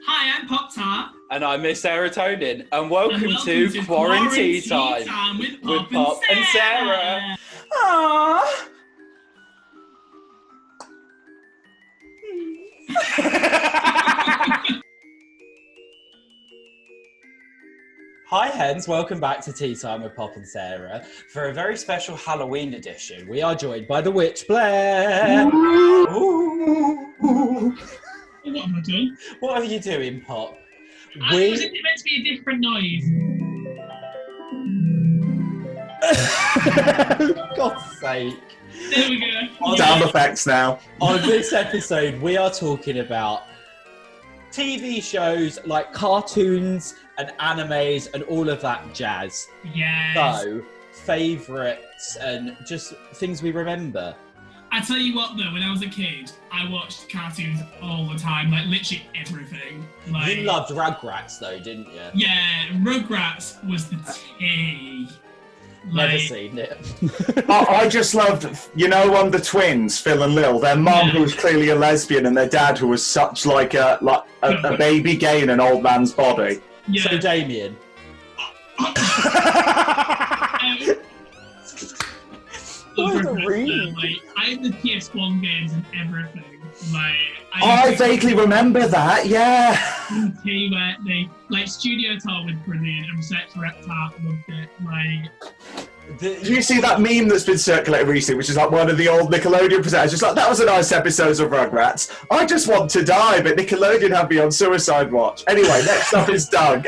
Hi, I'm Pop Tart. And I'm Miss Tonin. And welcome to Quarantine Time with Pop and Sarah. Aww. Hi Hens, welcome back to Tea Time with Pop and Sarah. For a very special Halloween edition, we are joined by the Witch Blair. Ooh. What have I done? What are you doing, Pop? Was it meant to be a different noise? God's sake. There we go. Sound effects now. On this episode, we are talking about TV shows like cartoons and animes and all of that jazz. Yes. So, favourites and just things we remember. I tell you what though, when I was a kid, I watched cartoons all the time, like literally everything. Like, You loved Rugrats though, didn't you? Yeah, Rugrats was the tea. Never seen it. I just loved, the twins, Phil and Lil. Their mum, who was clearly a lesbian, and their dad, who was such like a baby gay in an old man's body. Yeah. So Damien. What is the read? Like, I had the PS1 games and everything. Like, I vaguely remember that, yeah. Tea where they, like, Studio Tour was brilliant and Sex Reptile loved it. Like, Do you see that meme that's been circulating recently, which is like one of the old Nickelodeon presenters? Just like, that was a nice episode of Rugrats. I just want to die, but Nickelodeon have me on suicide watch. Anyway, next up is Doug.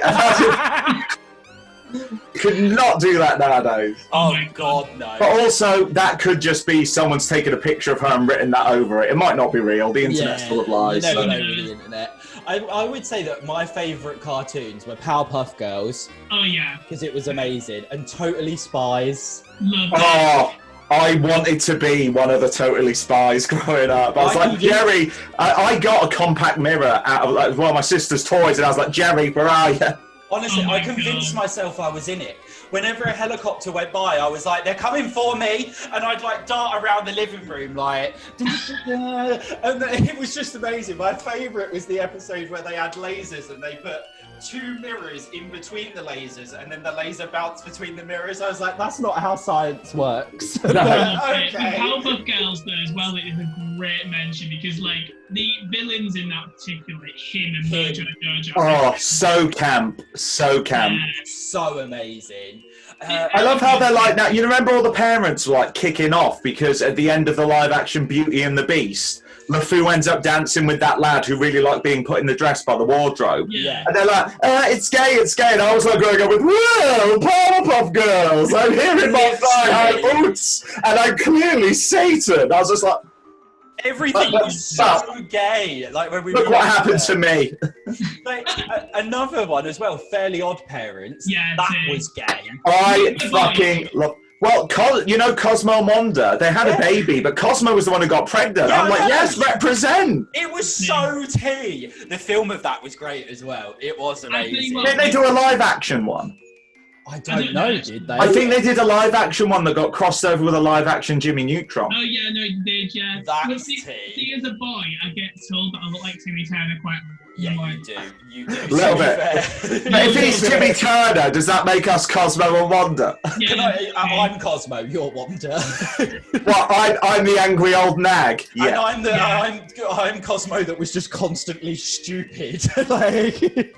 Could not do that nowadays. Oh my God, no. But also, that could just be someone's taken a picture of her and written that over it. It might not be real. The internet's full of lies. You never So. know with the internet. I would say that my favourite cartoons were Powerpuff Girls. oh yeah, Because it was amazing. And Totally Spies. love Oh, I wanted to be one of the Totally Spies growing up. I was Why like, did you- Jerry, I got a compact mirror out of like, one of my sister's toys, and I was like, Jerry, where are you? Honestly, Oh my I convinced God. myself I was in it. Whenever a helicopter went by, I was like, they're coming for me. And I'd like dart around the living room like, and it was just amazing. My favourite was the episode where they had lasers and they put 2 mirrors in between the lasers and then the laser bounced between the mirrors. I was like, that's not how science works. No. it. Okay. The Powerpuff Girls though as well, it is a great mention because like the villains in that particular, him and Mojo Jojo. Oh, so camp. So camp. So amazing. I love how they're like now. You remember all the parents were like kicking off because at the end of the live action Beauty and the Beast, LeFou ends up dancing with that lad who really liked being put in the dress by the wardrobe. Yeah. And they're like, it's gay, it's gay. And I was like going up with, whoa, Powerpuff Girls. I'm here in my thigh-high boots. And I'm clearly Satan. I was just like, Everything But- was so gay. Like when we look were what younger. happened to me. Like, another one as well, Fairly Odd Parents. Yeah, that too. was gay. I fucking love... Well, Cosmo and Wanda, they had a baby, but Cosmo was the one who got pregnant. Yeah, I'm like, I know. yes, represent. It was so tea. The film of that was great as well. It was I tell you amazing. what- Did they do a live action one? I don't know, did they? I think they did a live action one that got crossed over with a live action Jimmy Neutron. Oh yeah, no, you did, yeah. That's Well, see, tea. as a boy, I get told that I look like Timmy Turner quite Yeah, like, you do. You do. Little to be bit. fair. But if it's Jimmy Turner, does that make us Cosmo and Wanda? Yeah, Can I'm Cosmo, you're Wanda. Well, I'm the angry old nag. And Yeah. I'm Cosmo that was just constantly stupid. Like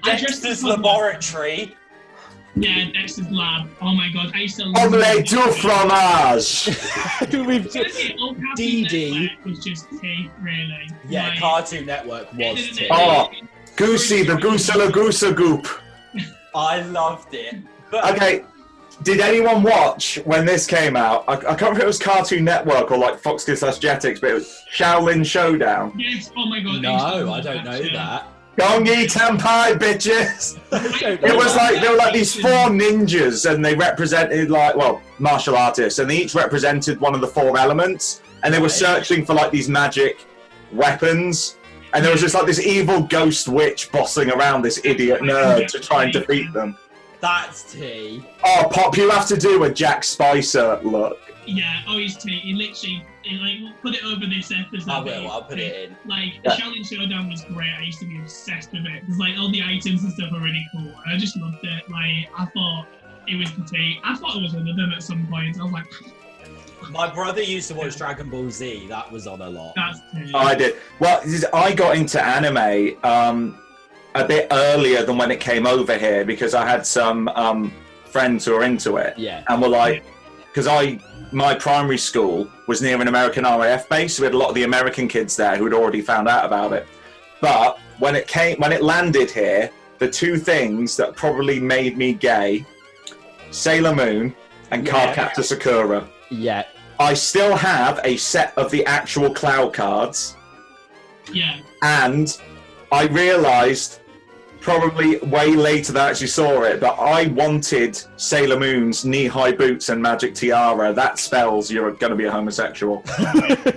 Dexter's Laboratory. Yeah, Dexter's Lab. Oh my god, I used to love Omelette du fromage. We've Honestly, old Cartoon DD. Network was just tea, really. Yeah, Like, Cartoon Network was tea. Oh. Goosey, the goose a goose a goop. I loved it. But Okay, did anyone watch when this came out? I can't remember if it was Cartoon Network or like Fox Kids / Jetix, but it was Shaolin Showdown. Yes, oh my god. no, I don't know that. Gong Yi Tenpai, bitches! It It was like, there were like these 4 ninjas and they represented like, well, martial artists, and they each represented one of the 4 elements, and they were searching for like these magic weapons, and there was just like this evil ghost witch bossing around this idiot nerd to try and defeat them. That's tea. Oh, Pop, you have to do a Jack Spicer look. Yeah, oh, he's tea. He literally, put it over this episode. I will, I'll put it in. Like, the Challenge Showdown was great. I used to be obsessed with it. Because, like, all the items and stuff are really cool. And I just loved it. Like, I thought it was the tea. I thought it was one of them at some point. I was like... My brother used to watch Dragon Ball Z. That was on a lot. That's tea. I did. Well, I got into anime a bit earlier than when it came over here because I had some friends who were into it. Yeah. And were like... Because my primary school was near an American RAF base, so we had a lot of the American kids there who had already found out about it. But when it landed here, the two things that probably made me gay, Sailor Moon and Cardcaptor Sakura. Yeah. I still have a set of the actual Cloud cards. Yeah. And I realised probably way later than I actually saw it, but I wanted Sailor Moon's knee-high boots and magic tiara. That spells you're going to be a homosexual. But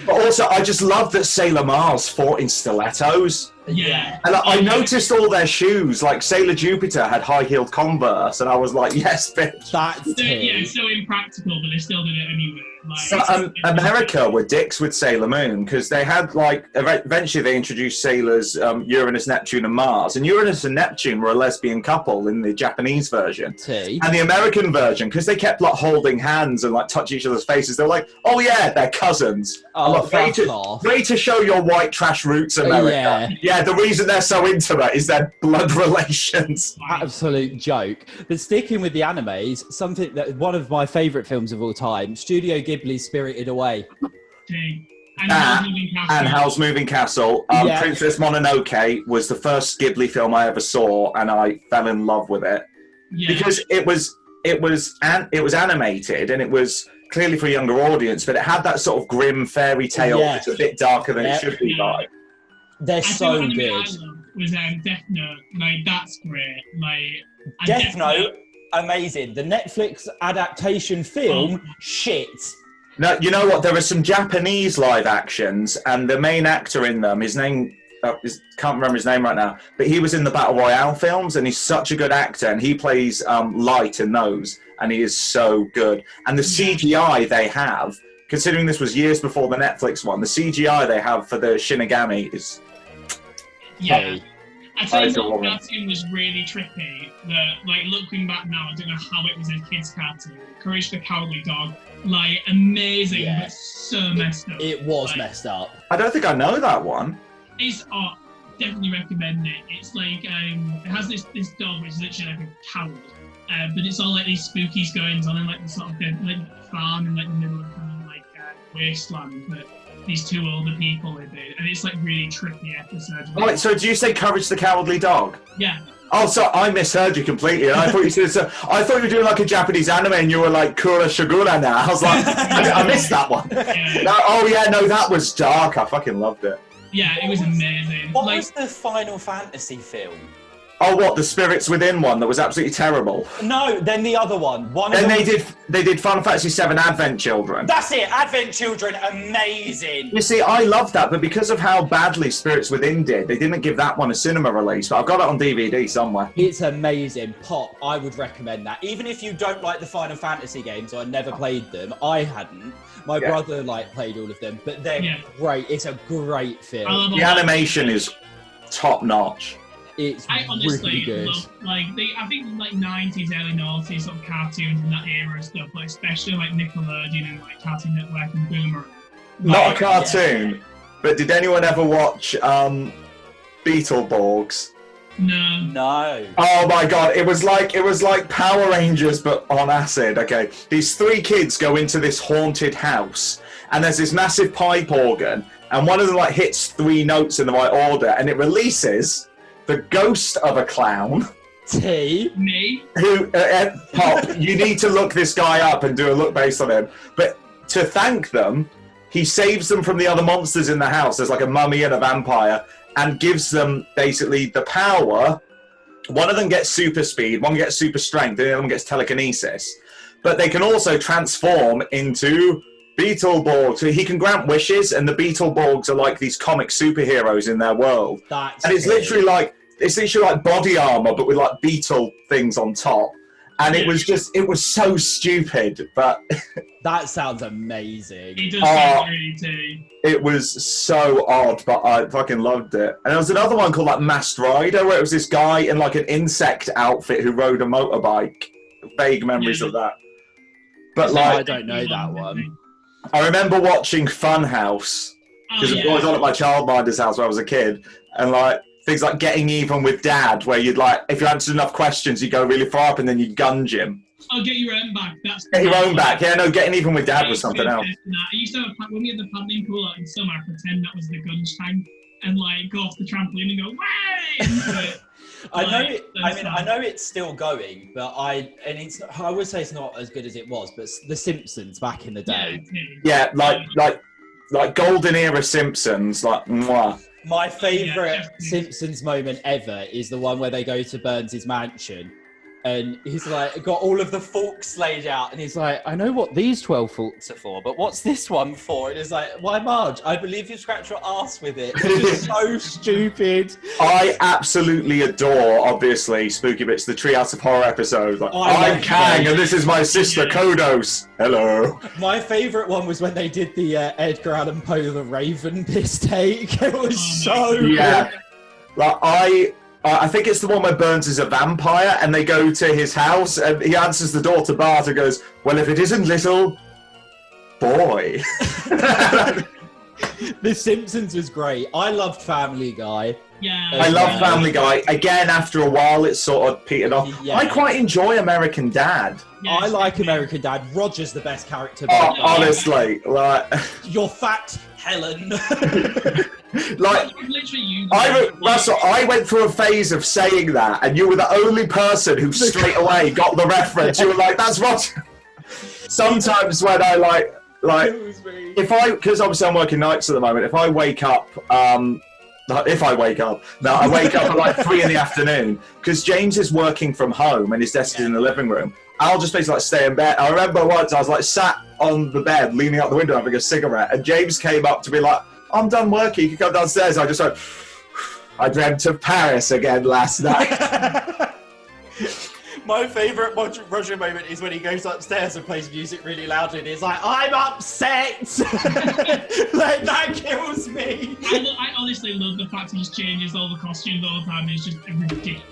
also, I just love that Sailor Mars fought in stilettos. Yeah. And I noticed all their shoes, like Sailor Jupiter had high-heeled Converse, and I was like, yes, bitch. That's tea. Yeah, so impractical, but they still did it anyway. Like, So, America were dicks with Sailor Moon because they had eventually they introduced sailors Uranus, Neptune, and Mars, and Uranus and Neptune were a lesbian couple in the Japanese version. Tea. And the American version, because they kept holding hands and touch each other's faces, they're like, oh yeah, they're cousins. Oh, fuck off. Way to show your white trash roots, America. Yeah, the reason they're so intimate is their blood relations. Absolute joke. But sticking with the animes, something that one of my favourite films of all time, Studio Ghibli's Spirited Away. And Howl's Moving Castle. Princess Mononoke was the first Ghibli film I ever saw, and I fell in love with it because it was animated and it was clearly for a younger audience, but it had that sort of grim fairy tale that's a bit darker than it should be. Like they're so good. I loved was Death Note. Like that's great. Like Death Note, amazing. The Netflix adaptation film, shit. No, you know what? There are some Japanese live actions, and the main actor in them, his name, can't remember his name right now, but he was in the Battle Royale films, and he's such a good actor, and he plays Light in those, and he is so good. And the CGI they have, considering this was years before the Netflix one, the CGI they have for the Shinigami is... Yeah. I think the cartoon was really trippy. Looking back now, I don't know how it was a kid's cartoon. Courage the Cowardly Dog, amazing, but so messed up. It was messed up. I don't think I know that one. It's definitely recommend it. It's it has this dog which is literally like a coward, but it's all these spooky goings on in the sort of farm in the middle of wasteland. But these two older people live in, and it's really trippy episodes. Right, so do you say Courage the Cowardly Dog? Yeah. Oh, so I misheard you completely. And I thought you said so. I thought you were doing a Japanese anime, and you were like Kura Shigura now. I was like, I missed that one. Yeah. No, that was dark. I fucking loved it. Yeah, it was amazing. What was the Final Fantasy film? Oh, what, the Spirits Within one that was absolutely terrible? No, then the other one. They did Final Fantasy VII Advent Children. That's it, Advent Children, amazing. You see, I love that, but because of how badly Spirits Within did, they didn't give that one a cinema release, but I've got it on DVD somewhere. It's amazing. Pop, I would recommend that. Even if you don't like the Final Fantasy games, I never played them. I hadn't. My brother played all of them, but they're great. It's a great film. The animation is top notch. It's I honestly really good. love I think 90s, early 90s sort of cartoons in that era and stuff, especially Nickelodeon and Cartoon Network and Boomerang. Not a cartoon, but did anyone ever watch Beetleborgs? No. Oh my god, it was like Power Rangers but on acid. Okay, these three kids go into this haunted house, and there's this massive pipe organ, and one of them hits 3 notes in the right order, and it releases the ghost of a clown. Me? Who, Pop, you need to look this guy up and do a look based on him. But to thank them, he saves them from the other monsters in the house. There's a mummy and a vampire, and gives them basically the power. One of them gets super speed, one gets super strength, and the other one gets telekinesis. But they can also transform into Beetleborgs. So he can grant wishes, and the Beetleborgs are these comic superheroes in their world. And it's literally it's literally like body armor, but with like beetle things on top. And it was so stupid, but that sounds amazing. It does sound really too. It was so odd, but I fucking loved it. And there was another one called like Masked Rider, where it was this guy in like an insect outfit who rode a motorbike. Vague memories of that. But like, I don't know that one. I remember watching Funhouse because it was on at my childminder's house when I was a kid, and like things like Getting Even with Dad, where you'd like, if you answered enough questions, you go really far up and then you gunge him. Oh, Get Your Own Back. Get Your Own Back. Yeah, no, Getting Even with Dad was something else. I used to have when we had the paddling pool out in summer, I pretend that was the gunge tank and like go off the trampoline and go way. I know it's still going, but I would say it's not as good as it was. But The Simpsons back in the day, like golden era Simpsons, like mwah. My favourite Simpsons moment ever is the one where they go to Burns' mansion and he's like got all of the forks laid out and he's like, I know what these 12 forks are for, but what's this one for? And it's like, why, Marge? I believe you scratch your ass with it. It's just so stupid. I absolutely adore, obviously, Spooky Bits, the Treehouse of Horror episode. Like, I'm Kang and this is my sister Kodos. Hello. My favourite one was when they did the Edgar Allan Poe the Raven piss take. It was so good. Like, I think it's the one where Burns is a vampire and they go to his house and he answers the door to Bart and goes, well, if it isn't little boy. The Simpsons was great. I loved Family Guy. Yeah. I love Family Guy. Again, after a while, it sort of petered off. Yeah. I quite enjoy American Dad. Yes. I like American Dad. Roger's the best character. Honestly. Like... You're fat, Helen. Like, Russell, I went through a phase of saying that, and you were the only person who straight away got the reference. You were like, "That's Roger." Sometimes when I like, if because obviously I'm working nights at the moment. If I wake up, I wake up at like 3 in the afternoon because James is working from home and his desk is in the living room. I'll just basically like stay in bed. I remember once I was like sat on the bed, leaning out the window having a cigarette, and James came up to be like, I'm done working, you can come downstairs. I just went, I dreamt of Paris again last night. My favourite Roger moment is when he goes upstairs and plays music really loudly and he's like, I'm upset! Like, that kills me. I honestly love the fact he just changes all the costumes all the time. It's just ridiculous.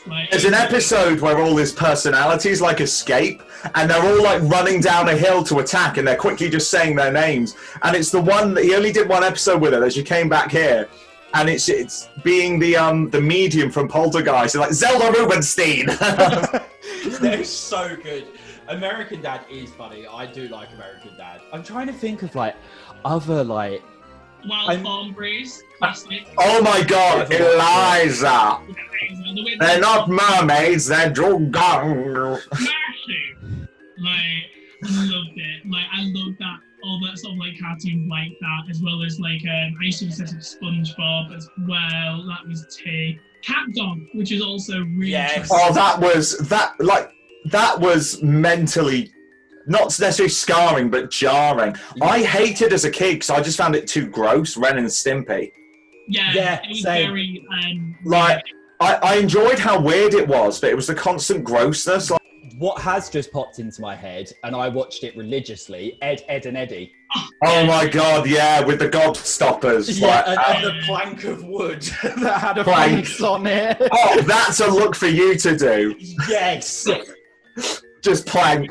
Like, there's an episode where all his personalities like escape and they're all like running down a hill to attack and they're quickly just saying their names, and it's the one that he only did one episode with it as she came back here, and it's being the medium from Poltergeist, like Zelda Rubinstein. They're so good. American Dad is funny. I do like American Dad. I'm trying to think of like other like Wild Thornberrys, classic. Oh my God, Eliza! They're not mermaids, they're dragons. Smashing! Like, I loved it. Like, I loved that, all that sort of like cartoons like that, as well as like, I used to obsess with SpongeBob as well. That was T. Cat Dog, which is also really interesting. Oh, that was mentally not necessarily scarring, but jarring. Yeah. I hated as a kid because I just found it too gross, Ren and Stimpy. Yeah, it was same. Very... I enjoyed how weird it was, but it was the constant grossness. Like... What has just popped into my head, and I watched it religiously, Ed, and Eddie. Oh my God, yeah, with the gobstoppers. Yeah, and the plank of wood that had a face on it. Oh, that's a look for you to do. Yes. Just plank.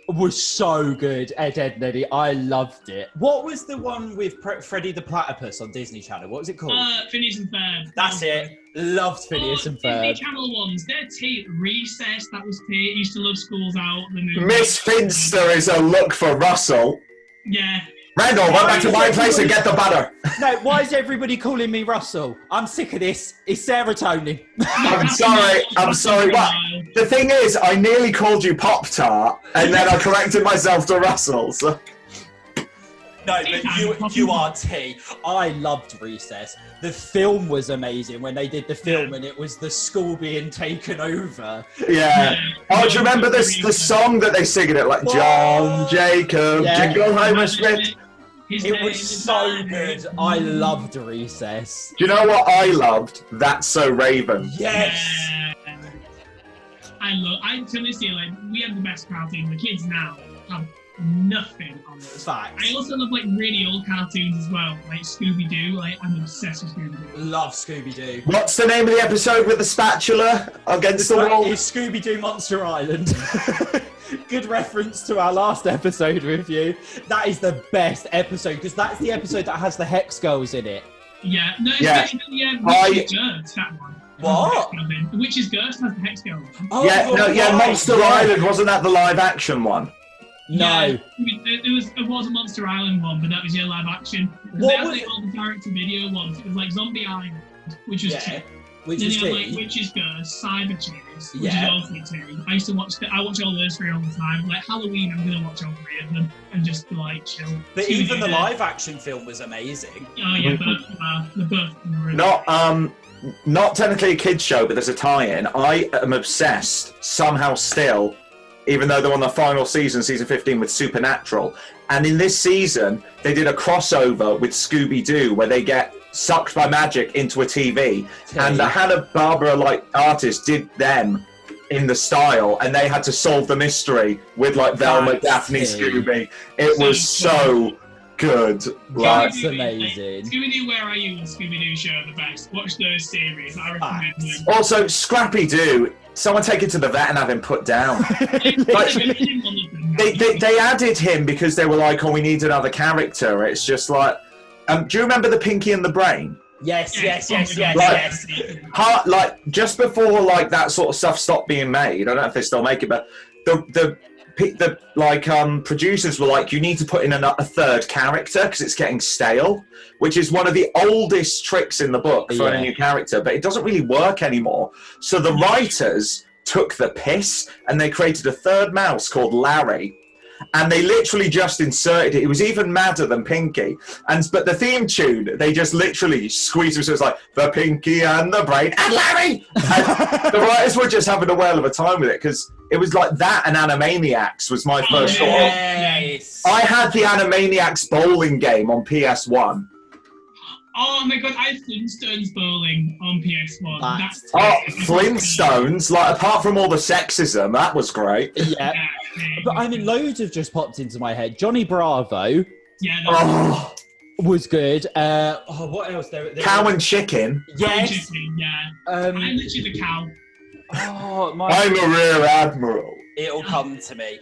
Was so good, Ed, and Eddie. I loved it. What was the one with Freddy the Platypus on Disney Channel? What was it called? Phineas and Ferb. That's it. Loved Phineas and Ferb. Disney Channel ones. They're T. Recess. That was T. Used to love Schools Out. The movie. Miss Finster is a look for Russell. Yeah. Randall, run back to my place and get the butter. No, why is everybody calling me Russell? I'm sick of this. It's serotonin. I'm sorry. What? The thing is, I nearly called you Pop-Tart, and then I corrected myself to Russell. So. No, but you are T. I loved Recess. The film was amazing when they did the film and it was the school being taken over. Yeah. Oh, do you remember the song that they sing in it? Like, John Jacob, Jingle Homer Smith. His It name was is so Barry. good. I loved Recess. Do you know what I loved? That's So Raven. Yes. To this year, like, we have the best cartoon. The kids now have nothing on those. Facts. I also love like really old cartoons as well, like ScoobyDoo. Like I'm obsessed with ScoobyDoo. Love Scooby-Doo. What's the name of the episode with the spatula against the wall? It's Scooby-Doo Monster Island. Good reference to our last episode review. That is the best episode because that's the episode that has the Hex Girls in it. Yeah, no, it's Yeah. Witch's Ghost, that one. What? The Witch's Ghost has the Hex Girl. Oh, Yeah, no, you're yeah, right. Monster Island, wasn't that the live action one? No. Yeah, it was a Monster Island one, but that was your live action. What They had was like all the direct to video ones. It was like Zombie Island, which was Yeah. two. Which Then was you had like tea. Witch's Ghost, Cyber Chase, which Yeah. is also two. I used to watch I watch all those three all the time. Like Halloween, I'm gonna watch all three of them and just like chill. But Scooby-Doo even the there. live action film was amazing. Oh yeah, the both really Not technically a kids show, but there's a tie-in. I am obsessed somehow still, even though they're on the final season 15, with Supernatural. And in this season, they did a crossover with Scooby-Doo where they get sucked by magic into a TV. And the Hanna-Barbera like artist did them in the style, and they had to solve the mystery with like Velma, That's Daphne, tea. Scooby. It was so good. Like, That's amazing. Scooby-Doo, Where Are You? And Scooby-Doo Show are the best. Watch those series. I recommend Facts. them. also, Scrappy-Doo, someone take it to the vet and have him put down. They added him because they were like, oh, we need another character. It's just like, do you remember the Pinky and the Brain? Yes. Like just before like that sort of stuff stopped being made. I don't know if they still make it, but the producers were like, you need to put in a third character because it's getting stale, which is one of the oldest tricks in the book for a new character, but it doesn't really work anymore. So the writers took the piss and they created a third mouse called Larry. And they literally just inserted it. It was even madder than Pinky. But the theme tune, they just literally squeezed it. So it's like, the Pinky and the Brain and Larry! And the writers were just having a whale of a time with it because it was like that and Animaniacs was my first thought. Yes. I had the Animaniacs bowling game on PS1. Oh my god, I had Flintstones bowling on PS1. That's Oh, Flintstones, like apart from all the sexism, that was great. Yeah. But I mean, loads have just popped into my head. Johnny Bravo Yeah, Oh, was good. What else? There Cow and Chicken. Yes. Yeah. I'm literally the cow. Oh, I'm a Rear Admiral. It'll come to me.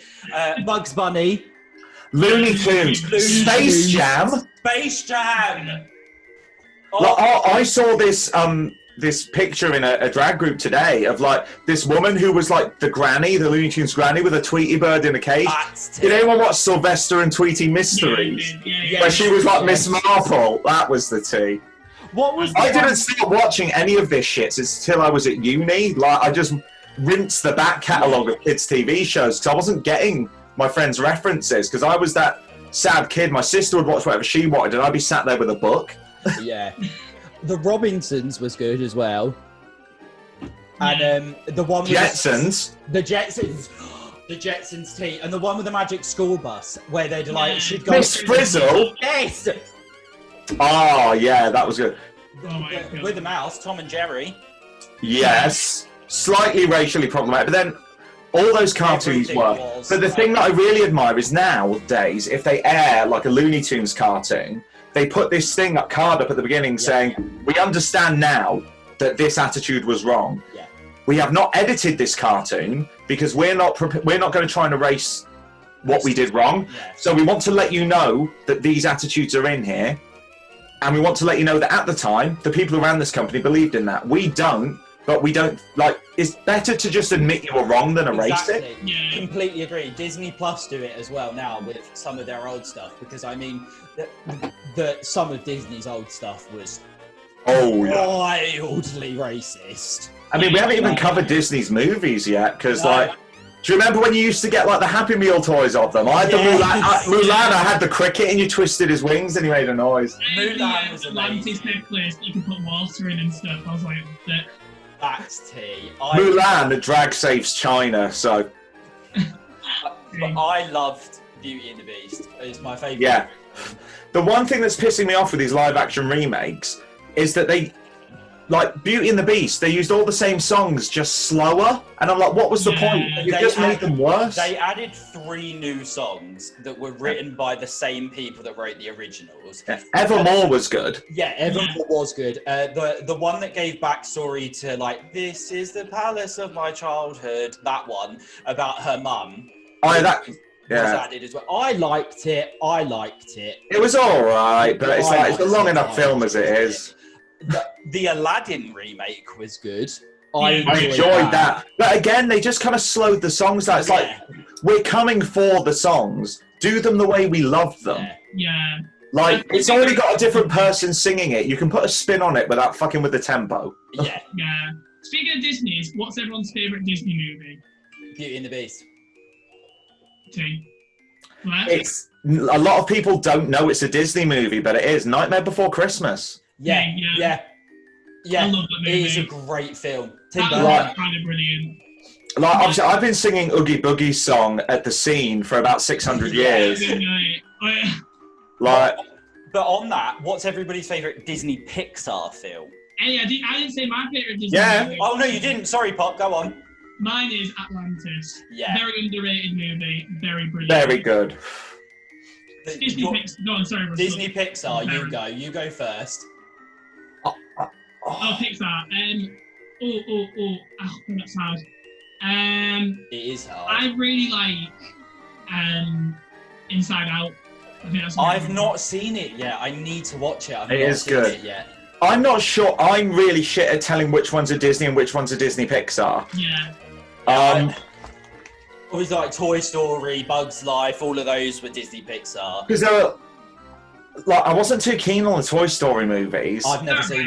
Bugs Bunny. Looney Tunes. Space Jam. Space Jam. I saw this picture in a drag group today of like this woman who was like the granny, the Looney Tunes granny with a Tweety bird in a cage. Did anyone watch Sylvester and Tweety Mysteries? Yeah. Where she was like Miss Marple. That was the tea. What was I didn't start watching any of this shit until I was at uni. Like I just rinsed the back catalogue of kids' TV shows because I wasn't getting my friends' references because I was that sad kid. My sister would watch whatever she wanted and I'd be sat there with a book. Yeah. The Robinsons was good as well. And the one with Jetsons. The Jetsons. The Jetsons tea. And the one with the magic school bus where they'd like, she'd go. Miss Frizzle. Yes! Oh, yeah, that was good. Oh my god. With the mouse, Tom and Jerry. Yes. Slightly racially problematic, but then all those cartoons Everything were. was. But the thing that I really admire is nowadays, if they air like a Looney Tunes cartoon, they put this card up at the beginning saying, we understand now that this attitude was wrong. Yeah. We have not edited this cartoon because we're not going to try and erase what we did wrong. Yeah. So we want to let you know that these attitudes are in here. And we want to let you know that at the time, the people who ran this company believed in that. We don't, but we don't, like, it's better to just admit you were wrong than erase it. Yeah. Completely agree. Disney Plus do it as well now with some of their old stuff because I mean, some of Disney's old stuff was Oh, yeah. wildly racist. I mean, we haven't even covered Disney's movies yet, because, like, do you remember when you used to get, like, the Happy Meal toys of them? I had the Mulan, I had the cricket, and you twisted his wings, and he made a noise. Mulan was Atlantis amazing. necklace that you could put water in and stuff. I was like, that. That's tea. Mulan, the drag saves China, so... But I loved Beauty and the Beast. It's my favourite. Yeah. The one thing that's pissing me off with these live action remakes is that they, like Beauty and the Beast, they used all the same songs just slower, and I'm like, what was the point? You just made them worse. They added 3 new songs that were written by the same people that wrote the originals. Yeah. Evermore was good. Yeah, Evermore was good. The one that gave backstory to like, this is the palace of my childhood, that one about her mum. Was added as well. I liked it. It was all right, but it's a long enough film as it is. The Aladdin remake Was good. I enjoyed that. But again, they just kind of slowed the songs down. It's like, we're coming for the songs. Do them the way we love them. Yeah. Like, it's already got a different person singing it. You can put a spin on it without fucking with the tempo. Yeah. Yeah. Speaking of Disney's, what's everyone's favourite Disney movie? Beauty and the Beast. It's a lot of people don't know it's a Disney movie, but it is. Nightmare Before Christmas. Yeah. I love that movie. It is a great film. That was kind of brilliant. Like, obviously, I've been singing Oogie Boogie's song at the scene for about 600 years. Like, but on that, what's everybody's favourite Disney Pixar film? Hey, I didn't say my favourite Disney movie. Oh, no, you didn't. Sorry, Pop, go on. Mine is Atlantis. Yeah. Very underrated movie. Very brilliant. very good. Disney Pixar. Go on, sorry, Russell. Disney Pixar, you go first. Oh, Pixar. That's hard. It is hard. I really like Inside Out. I think that's I've not seen it yet. I need to watch it. It is good. I'm not sure. I'm really shit at telling which one's a Disney and which one's a Disney Pixar. Yeah. It was like Toy Story, Bugs Life, all of those were Disney Pixar. Because like, I wasn't too keen on the Toy Story movies. I've never seen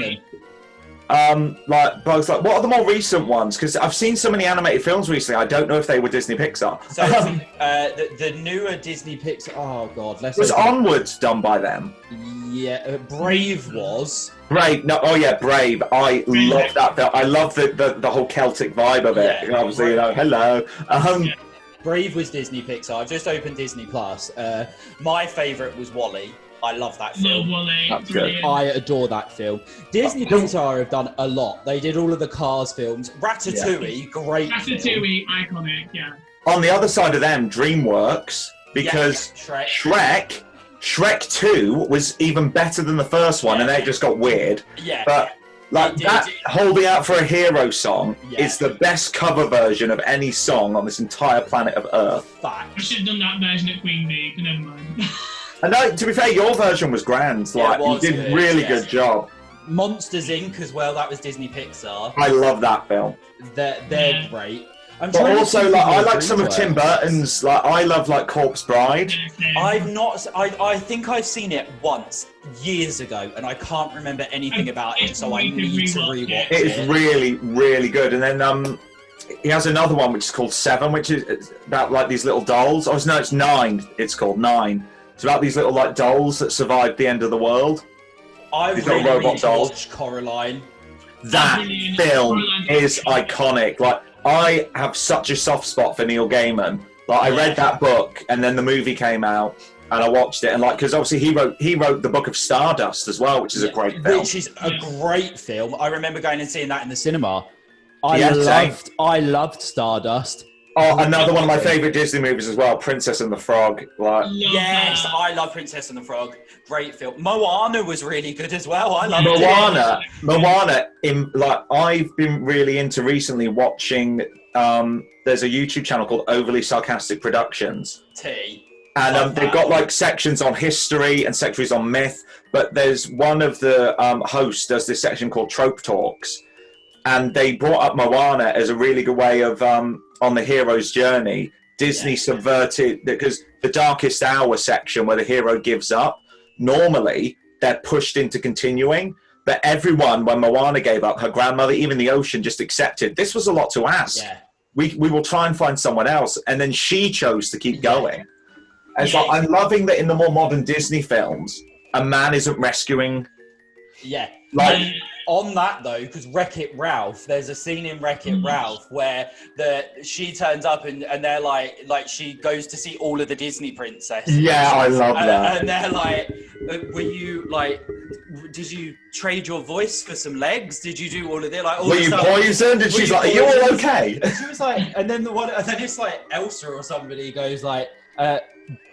them. Like Bugs Life. What are the more recent ones? Because I've seen so many animated films recently. I don't know if they were Disney Pixar. So the newer Disney Pixar. Oh God, was Onwards done by them? Yeah, Brave was. Brave. No, oh yeah, Brave. I love that film. I love the whole Celtic vibe of it. Yeah, obviously, hello. Brave was Disney Pixar. I've just opened Disney Plus. My favourite was WALL-E. I love that film. WALL-E. That's good. I adore that film. Disney Pixar have done a lot. They did all of the Cars films. Ratatouille, great Ratatouille, iconic, yeah. On the other side of them, DreamWorks, because Shrek 2 was even better than the first one, and then it just got weird. Yeah. But like that Holding Out for a Hero song is the best cover version of any song on this entire planet of Earth. I should have done that version at Queen Bee, but never mind. And no, to be fair, your version was grand. Like, you did a really good job. Monsters Inc. as well, that was Disney Pixar. I love that film. They're great. But also, like, I like some of Tim Burton's. Like, I love like Corpse Bride. I've not. I think I've seen it once years ago, and I can't remember anything about it. So I need to rewatch it. It is really, really good. And then he has another one which is called Seven, which is about like these little dolls. Oh no, it's Nine. It's called Nine. It's about these little like dolls that survived the end of the world. I really watched Coraline. That film is iconic. Like, I have such a soft spot for Neil Gaiman. Like, I read that book, and then the movie came out, and I watched it, and like, because obviously he wrote the Book of Stardust as well, which is a great film. Which is a great film. I remember going and seeing that in the cinema. I loved Stardust. Oh, another one of my favourite Disney movies as well, Princess and the Frog. Like, yes, I love Princess and the Frog. Great film. Moana was really good as well. I love Moana. I've been really into recently watching. There's a YouTube channel called Overly Sarcastic Productions. And they've got like sections on history and sections on myth. But there's one of the hosts does this section called Trope Talks. And they brought up Moana as a really good way of, on the hero's journey, Disney subverted, because the Darkest Hour section where the hero gives up, normally they're pushed into continuing. But everyone, when Moana gave up, her grandmother, even the ocean, just accepted. This was a lot to ask. Yeah. We will try and find someone else. And then she chose to keep going. And so I'm loving that in the more modern Disney films, a man isn't rescuing. Yeah. Like, On that though, because Wreck-It Ralph, there's a scene in Wreck-It Ralph where she turns up and they're like she goes to see all of the Disney princesses. Yeah, I love that. And they're like, were you like, did you trade your voice for some legs? Did you do all of it? Like, all were you poisoned? And she's like, are you all okay? And she was like, and then it's like Elsa or somebody goes like,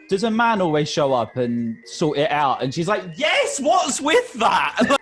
does a man always show up and sort it out? And she's like, yes, what's with that?